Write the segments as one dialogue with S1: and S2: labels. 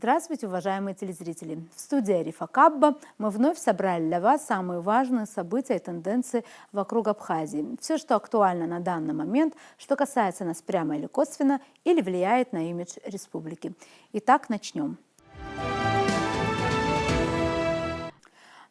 S1: Здравствуйте, уважаемые телезрители! В студии Арифа Кабба мы вновь собрали для вас самые важные события и тенденции вокруг Абхазии. Все, что актуально на данный момент, что касается нас прямо или косвенно, или влияет на имидж республики. Итак, начнем.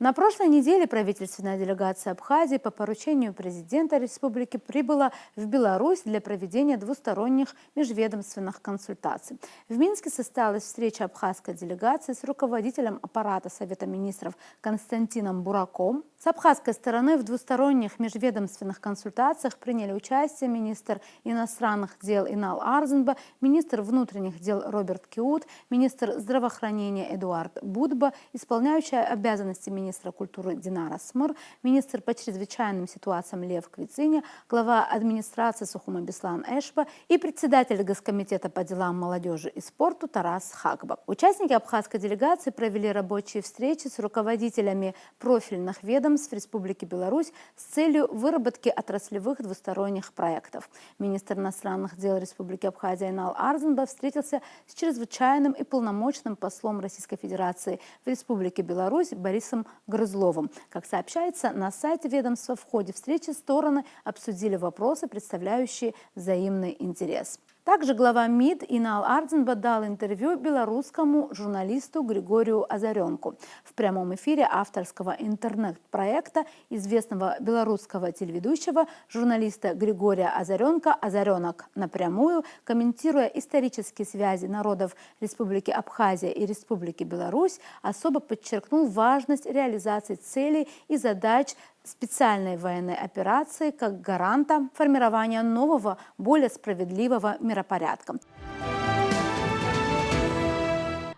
S1: На прошлой неделе правительственная делегация Абхазии по поручению президента республики прибыла в Беларусь для проведения двусторонних межведомственных консультаций. В Минске состоялась встреча абхазской делегации с руководителем аппарата Совета министров Константином Бураком. С абхазской стороны в двусторонних межведомственных консультациях приняли участие министр иностранных дел Инал Арзенба, министр внутренних дел Роберт Киут, министр здравоохранения Эдуард Будба, исполняющая обязанности министра культуры Динара Смыр, министр по чрезвычайным ситуациям Лев Квициня, глава администрации Сухума Беслан Эшба и председатель Госкомитета по делам молодежи и спорту Тарас Хагба. Участники абхазской делегации провели рабочие встречи с руководителями профильных ведомств в Республике Беларусь с целью выработки отраслевых двусторонних проектов. Министр иностранных дел Республики Абхазия Инал Арзенба встретился с чрезвычайным и полномочным послом Российской Федерации в Республике Беларусь Борисом Грызловым. Как сообщается на сайте ведомства, в ходе встречи стороны обсудили вопросы, представляющие взаимный интерес. Также глава МИД Инал Арзенба дал интервью белорусскому журналисту Григорию Азаренку. В прямом эфире авторского интернет-проекта известного белорусского телеведущего журналиста Григория Азаренка «Азаренок напрямую», комментируя исторические связи народов Республики Абхазия и Республики Беларусь, особо подчеркнул важность реализации целей и задач специальной военной операции как гаранта формирования нового, более справедливого миропорядка.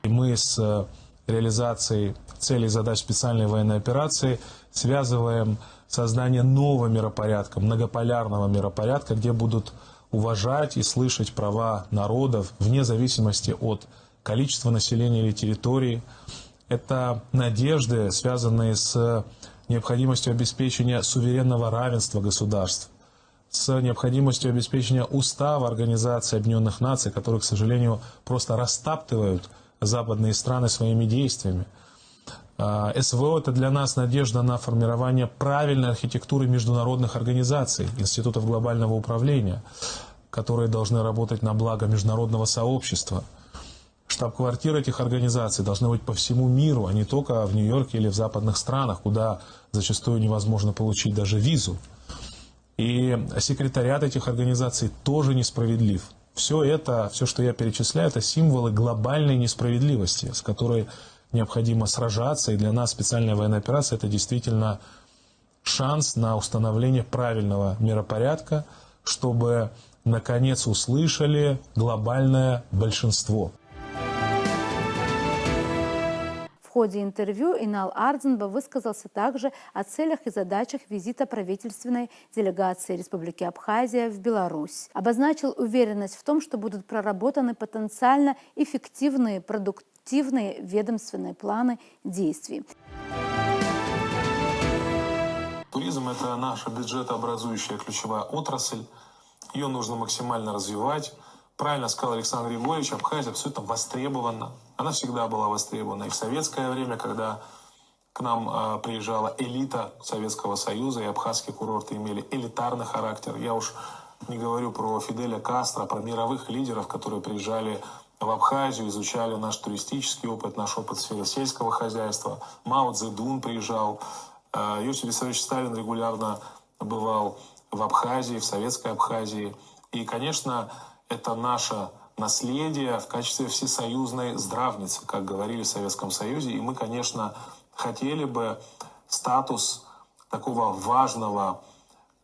S2: Мы с реализацией целей и задач специальной военной операции связываем создание нового миропорядка, многополярного миропорядка, где будут уважать и слышать права народов вне зависимости от количества населения или территории. Это надежды, связанные с необходимостью обеспечения суверенного равенства государств, с необходимостью обеспечения устава Организации Объединенных Наций, которые, к сожалению, просто растаптывают западные страны своими действиями. СВО – это для нас надежда на формирование правильной архитектуры международных организаций, институтов глобального управления, которые должны работать на благо международного сообщества. Штаб-квартиры этих организаций должны быть по всему миру, а не только в Нью-Йорке или в западных странах, куда зачастую невозможно получить даже визу. И секретариат этих организаций тоже несправедлив. Все это, все, что я перечисляю, это символы глобальной несправедливости, с которой необходимо сражаться. И для нас специальная военная операция – это действительно шанс на установление правильного миропорядка, чтобы, наконец, услышали глобальное большинство.
S1: В ходе интервью Инал Арзенба высказался также о целях и задачах визита правительственной делегации Республики Абхазия в Беларусь. Обозначил уверенность в том, что будут проработаны потенциально эффективные, продуктивные ведомственные планы действий.
S3: Туризм – это наша бюджетообразующая ключевая отрасль. Ее нужно максимально развивать. Правильно сказал Александр Григорьевич, Абхазия абсолютно востребована. Она всегда была востребована. И в советское время, когда к нам приезжала элита Советского Союза, и абхазские курорты имели элитарный характер. Я уж не говорю про Фиделя Кастро, про мировых лидеров, которые приезжали в Абхазию, изучали наш туристический опыт, наш опыт в сфере сельского хозяйства. Мао Цзэдун приезжал. Иосиф Виссарионович Сталин регулярно бывал в Абхазии, в Советской Абхазии. И, конечно, это наше наследие в качестве всесоюзной здравницы, как говорили в Советском Союзе. И мы, конечно, хотели бы статус такого важного,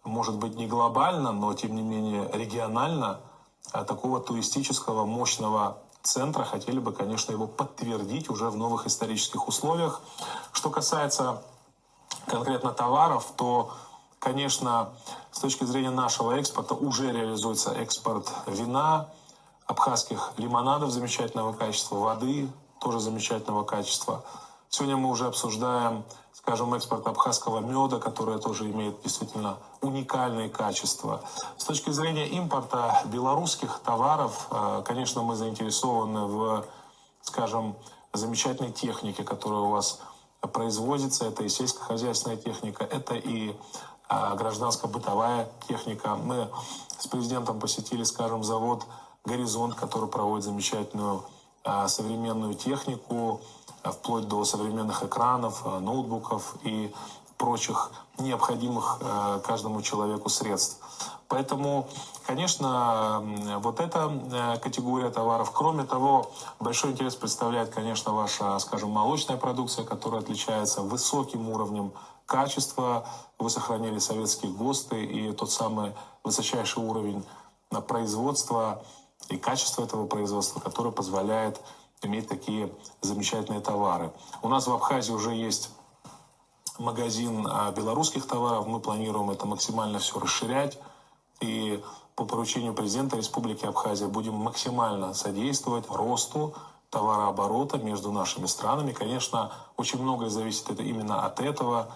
S3: может быть, не глобально, но, тем не менее, регионально, такого туристического мощного центра, хотели бы, конечно, его подтвердить уже в новых исторических условиях. Что касается конкретно товаров, то, конечно, с точки зрения нашего экспорта уже реализуется экспорт вина, абхазских лимонадов замечательного качества, воды тоже замечательного качества. Сегодня мы уже обсуждаем, скажем, экспорт абхазского меда, который тоже имеет действительно уникальные качества. С точки зрения импорта белорусских товаров, конечно, мы заинтересованы в скажем, замечательной техники, которая у вас производится. Это и сельскохозяйственная техника, это и гражданско-бытовая техника. Мы с президентом посетили, скажем, завод «Горизонт», который проводит замечательную современную технику, вплоть до современных экранов, ноутбуков и прочих необходимых каждому человеку средств. Поэтому, конечно, вот эта категория товаров. Кроме того, большой интерес представляет, конечно, ваша, скажем, молочная продукция, которая отличается высоким уровнем качества. Вы сохранили советские ГОСТы и тот самый высочайший уровень производства и качества этого производства, который позволяет иметь такие замечательные товары. У нас в Абхазии уже есть магазин белорусских товаров. Мы планируем это максимально все расширять. И по поручению президента Республики Абхазия будем максимально содействовать росту товарооборота между нашими странами. Конечно, очень многое зависит именно от этого.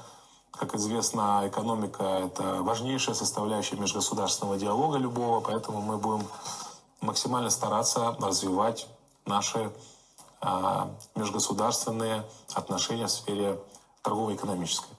S3: Как известно, экономика – это важнейшая составляющая межгосударственного диалога любого, поэтому мы будем максимально стараться развивать наши межгосударственные отношения в сфере торгово-экономической.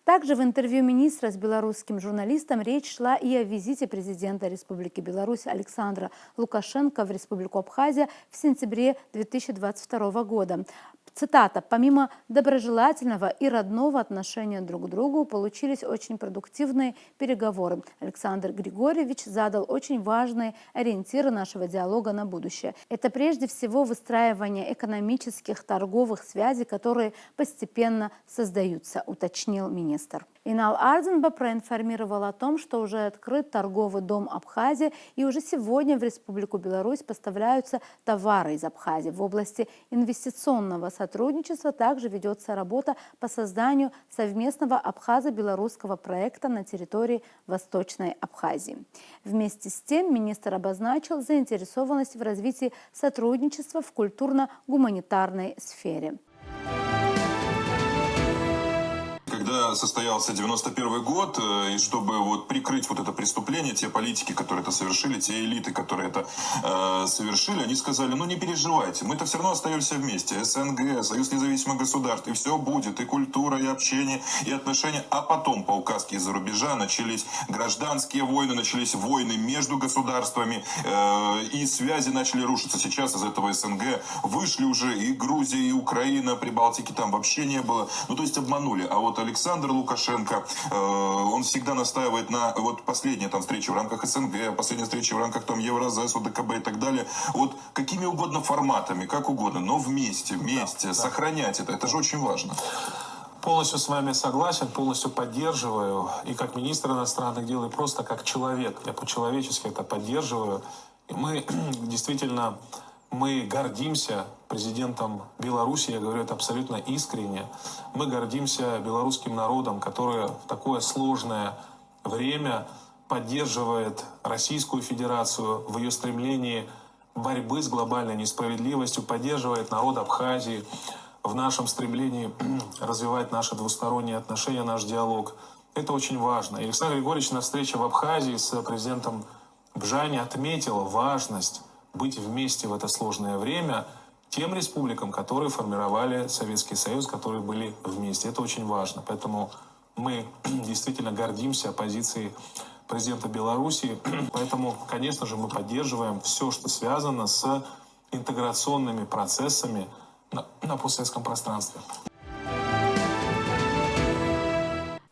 S1: Также в интервью министра с белорусским журналистам речь шла и о визите президента Республики Беларусь Александра Лукашенко в Республику Абхазия в сентябре 2022 года. Цитата: «Помимо доброжелательного и родного отношения друг к другу, получились очень продуктивные переговоры. Александр Григорьевич задал очень важные ориентиры нашего диалога на будущее. Это прежде всего выстраивание экономических, торговых связей, которые постепенно создаются», уточнил министр. Инал Арденба проинформировал о том, что уже открыт торговый дом Абхазии, и уже сегодня в Республику Беларусь поставляются товары из Абхазии. В области инвестиционного сотрудничества также ведется работа по созданию совместного абхазо-белорусского проекта на территории Восточной Абхазии. Вместе с тем министр обозначил заинтересованность в развитии сотрудничества в культурно-гуманитарной сфере.
S4: Когда состоялся 91 год, и чтобы вот прикрыть вот это преступление, те политики, которые это совершили, те элиты, которые это совершили, они сказали: ну не переживайте, мы-то все равно остаемся вместе, СНГ, Союз независимых государств, и все будет, и культура, и общение, и отношения. А потом по указке из-за рубежа начались гражданские войны, начались войны между государствами, и связи начали рушиться. Сейчас из этого СНГ вышли уже и Грузия, и Украина, Прибалтики там вообще не было. Ну то есть обманули. А вот Александр Лукашенко, он всегда настаивает на вот последняя там встреча в рамках СНГ, последняя встреча в рамках там Евразес, УДКБ и так далее. Вот какими угодно форматами, как угодно, но вместе, сохранять это. Это же очень важно.
S3: Полностью с вами согласен, полностью поддерживаю. И как министр иностранных дел, и просто как человек. Я по-человечески это поддерживаю. И мы действительно... Мы гордимся президентом Беларуси, я говорю это абсолютно искренне. Мы гордимся белорусским народом, который в такое сложное время поддерживает Российскую Федерацию в ее стремлении борьбы с глобальной несправедливостью, поддерживает народ Абхазии в нашем стремлении развивать наши двусторонние отношения, наш диалог. Это очень важно. И Александр Григорьевич на встрече в Абхазии с президентом Бжани отметил важность быть вместе в это сложное время тем республикам, которые формировали Советский Союз, которые были вместе. Это очень важно. Поэтому мы действительно гордимся позицией президента Беларуси. Поэтому, конечно же, мы поддерживаем все, что связано с интеграционными процессами на постсоветском пространстве.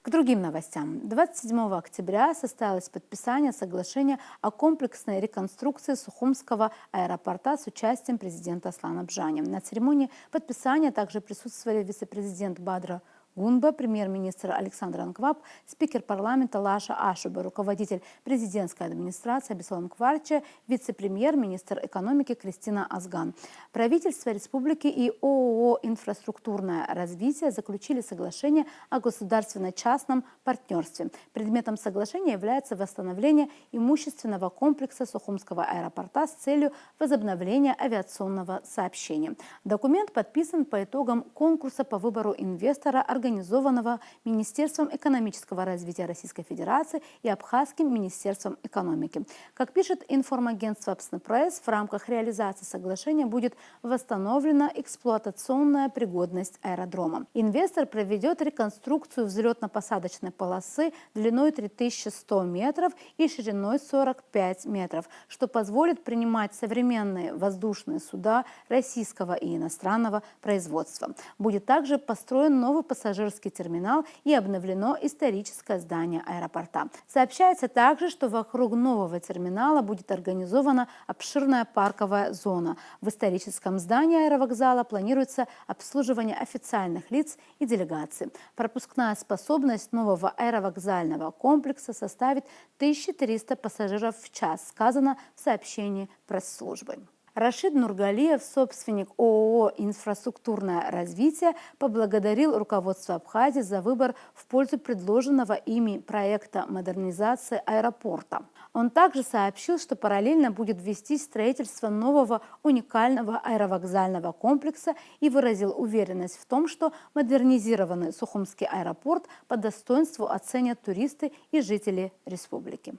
S1: К другим новостям. 27 октября состоялось подписание соглашения о комплексной реконструкции Сухумского аэропорта с участием президента Аслана Бжани. На церемонии подписания также присутствовали вице-президент Бадра Гунба, премьер-министр Александр Анкваб, спикер парламента Лаша Ашуба, руководитель президентской администрации Беслан Кварча, вице-премьер-министр экономики Кристина Азган. Правительство республики и ООО «Инфраструктурное развитие» заключили соглашение о государственно-частном партнерстве. Предметом соглашения является восстановление имущественного комплекса Сухумского аэропорта с целью возобновления авиационного сообщения. Документ подписан по итогам конкурса по выбору инвестора, организованного Министерством экономического развития Российской Федерации и Абхазским Министерством экономики. Как пишет информагентство «Апснепресс», в рамках реализации соглашения будет восстановлена эксплуатационная пригодность аэродрома. Инвестор проведет реконструкцию взлетно-посадочной полосы длиной 3100 метров и шириной 45 метров, что позволит принимать современные воздушные суда российского и иностранного производства. Будет также построен новый пассажирский терминал и обновлено историческое здание аэропорта. Сообщается также, что вокруг нового терминала будет организована обширная парковая зона. В историческом здании аэровокзала планируется обслуживание официальных лиц и делегаций. Пропускная способность нового аэровокзального комплекса составит 1300 пассажиров в час, сказано в сообщении пресс-службы. Рашид Нургалиев, собственник ООО «Инфраструктурное развитие», поблагодарил руководство Абхазии за выбор в пользу предложенного ими проекта модернизации аэропорта. Он также сообщил, что параллельно будет вести строительство нового уникального аэровокзального комплекса и выразил уверенность в том, что модернизированный Сухумский аэропорт по достоинству оценят туристы и жители республики.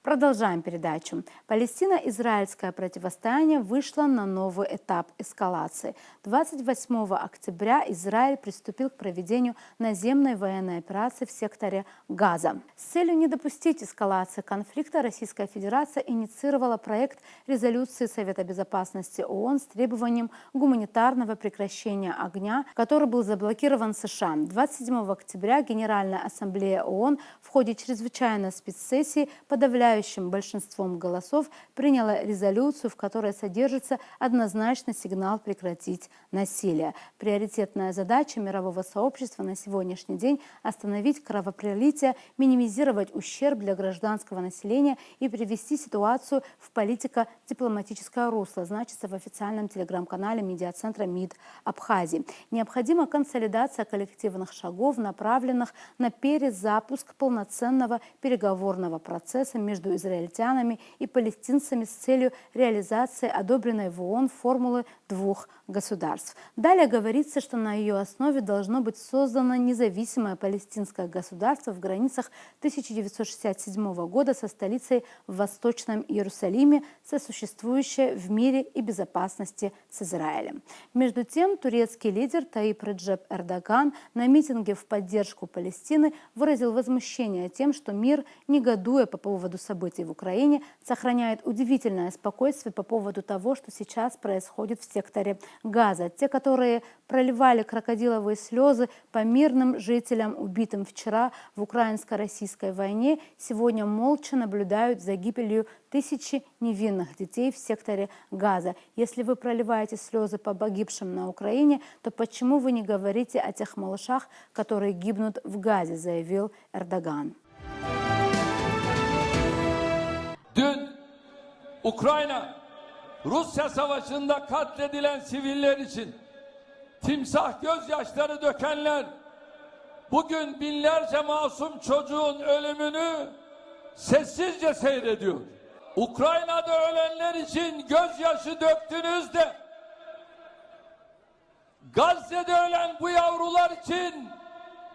S1: Продолжаем передачу. Палестино-израильское противостояние вышло на новый этап эскалации. 28 октября Израиль приступил к проведению наземной военной операции в секторе Газа. С целью не допустить эскалации конфликта Российская Федерация инициировала проект резолюции Совета Безопасности ООН с требованием гуманитарного прекращения огня, который был заблокирован США. 27 октября Генеральная Ассамблея ООН в ходе чрезвычайной спецсессии подавляющим большинством голосов приняла резолюцию, в которой содержится однозначный сигнал прекратить насилие. Приоритетная задача мирового сообщества на сегодняшний день – остановить кровопролитие, минимизировать ущерб для гражданского населения и привести ситуацию в политико-дипломатическое русло, значится в официальном телеграм-канале медиацентра МИД Абхазии. Необходима консолидация коллективных шагов, направленных на перезапуск полноценного переговорного процесса между израильтянами и палестинцами с целью реализации одобренной в ООН формулы двух государств. Далее говорится, что на ее основе должно быть создано независимое палестинское государство в границах 1967 года со столицей в Восточном Иерусалиме, сосуществующее в мире и безопасности с Израилем. Между тем, турецкий лидер Таип Реджеп Эрдоган на митинге в поддержку Палестины выразил возмущение тем, что мир, негодуя по поводу событий в Украине, сохраняет удивительное спокойствие по поводу того, что сейчас происходит в секторе Газа. Те, которые проливали крокодиловые слезы по мирным жителям, убитым вчера в украинско-российской войне, сегодня молча наблюдают за гибелью тысячи невинных детей в секторе Газа. Если вы проливаете слезы по погибшим на Украине, то почему вы не говорите о тех малышах, которые gibnut в Газе, заявил Эрдоган.
S5: Dün Ukrayna, Rusya savaşında katledilen siviller için timsah gözyaşları dökenler bugün binlerce masum çocuğun ölümünü sessizce seyrediyor. Ukrayna'da ölenler için gözyaşı döktünüz de Gazze'de ölen bu yavrular için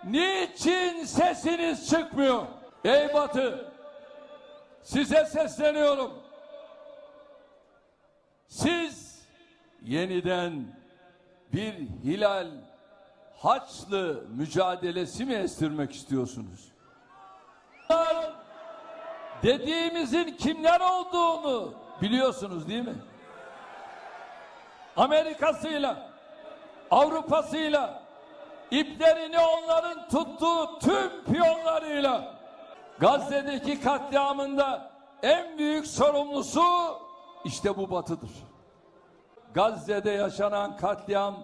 S5: niçin sesiniz çıkmıyor? Ey Batı, size sesleniyorum. Siz yeniden bir Hilal Haçlı mücadelesi mi estirmek istiyorsunuz? Dediğimizin kimler olduğunu biliyorsunuz değil mi? Amerika'sıyla, Avrupa'sıyla, iplerini onların tuttuğu tüm piyonlarıyla Gazze'deki katliamında en büyük sorumlusu işte bu Batı'dır. Gazze'de yaşanan katliam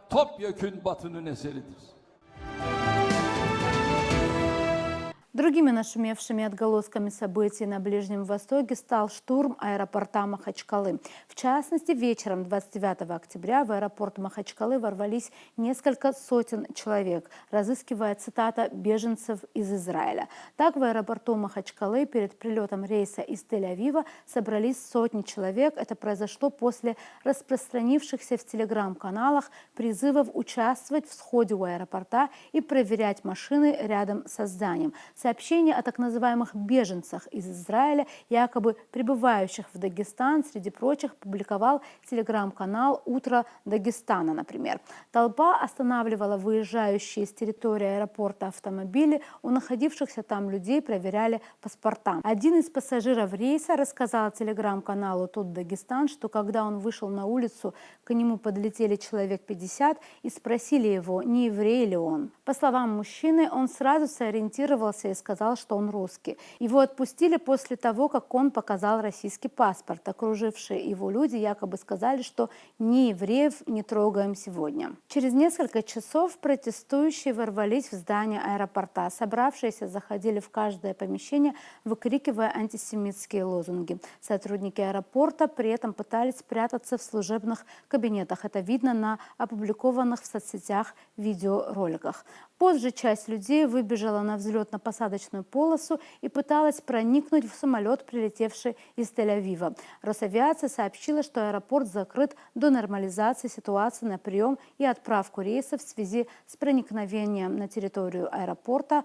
S5: topyekün Batı'nın eseridir.
S1: Другими нашумевшими отголосками событий на Ближнем Востоке стал штурм аэропорта Махачкалы. В частности, вечером 29 октября в аэропорт Махачкалы ворвались несколько сотен человек, разыскивая, цитата, «беженцев из Израиля». Так, в аэропорту Махачкалы перед прилетом рейса из Тель-Авива собрались сотни человек. Это произошло после распространившихся в телеграм-каналах призывов участвовать в сходе у аэропорта и проверять машины рядом со зданием. Сообщение о так называемых беженцах из Израиля, якобы прибывающих в Дагестан, среди прочих, публиковал телеграм-канал «Утро Дагестана», например. Толпа останавливала выезжающие с территории аэропорта автомобили, у находившихся там людей проверяли паспорта. Один из пассажиров рейса рассказал телеграм-каналу «Тут Дагестан», что когда он вышел на улицу, к нему подлетели человек 50 и спросили его, не еврей ли он. По словам мужчины, он сразу сориентировался и сказал, что он русский. Его отпустили после того, как он показал российский паспорт. Окружившие его люди якобы сказали, что ни евреев не трогаем сегодня. Через несколько часов протестующие ворвались в здание аэропорта. Собравшиеся заходили в каждое помещение, выкрикивая антисемитские лозунги. Сотрудники аэропорта при этом пытались спрятаться в служебных кабинетах. Это видно на опубликованных в соцсетях видеороликах. Позже часть людей выбежала на взлетно-посадочную полосу и пыталась проникнуть в самолет, прилетевший из Тель-Авива. Росавиация сообщила, что аэропорт закрыт до нормализации ситуации на прием и отправку рейсов в связи с проникновением на территорию аэропорта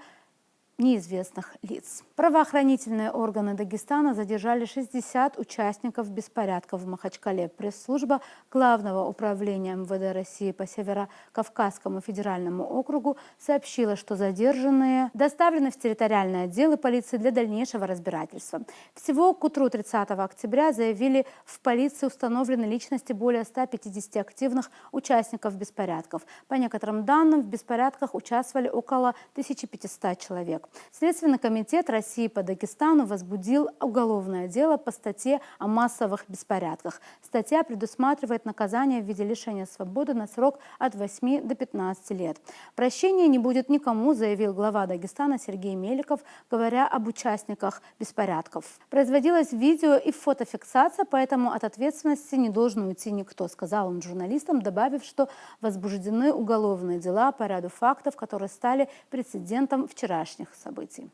S1: неизвестных лиц. Правоохранительные органы Дагестана задержали 60 участников беспорядков в Махачкале. Пресс-служба Главного управления МВД России по Северо-Кавказскому федеральному округу сообщила, что задержанные доставлены в территориальные отделы полиции для дальнейшего разбирательства. Всего к утру 30 октября, заявили в полиции, установлены личности более 150 активных участников беспорядков. По некоторым данным, в беспорядках участвовали около 1500 человек. Следственный комитет России по Дагестану возбудил уголовное дело по статье о массовых беспорядках. Статья предусматривает наказание в виде лишения свободы на срок от 8 до 15 лет. Прощения не будет никому, заявил глава Дагестана Сергей Меликов, говоря об участниках беспорядков. Производилось видео и фотофиксация, поэтому от ответственности не должен уйти никто, сказал он журналистам, добавив, что возбуждены уголовные дела по ряду фактов, которые стали прецедентом вчерашних событий.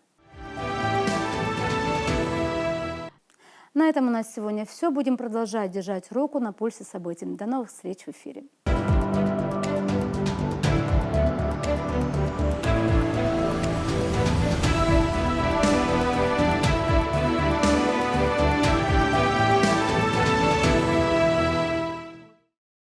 S1: На этом у нас сегодня все. Будем продолжать держать руку на пульсе событий. До новых встреч в эфире.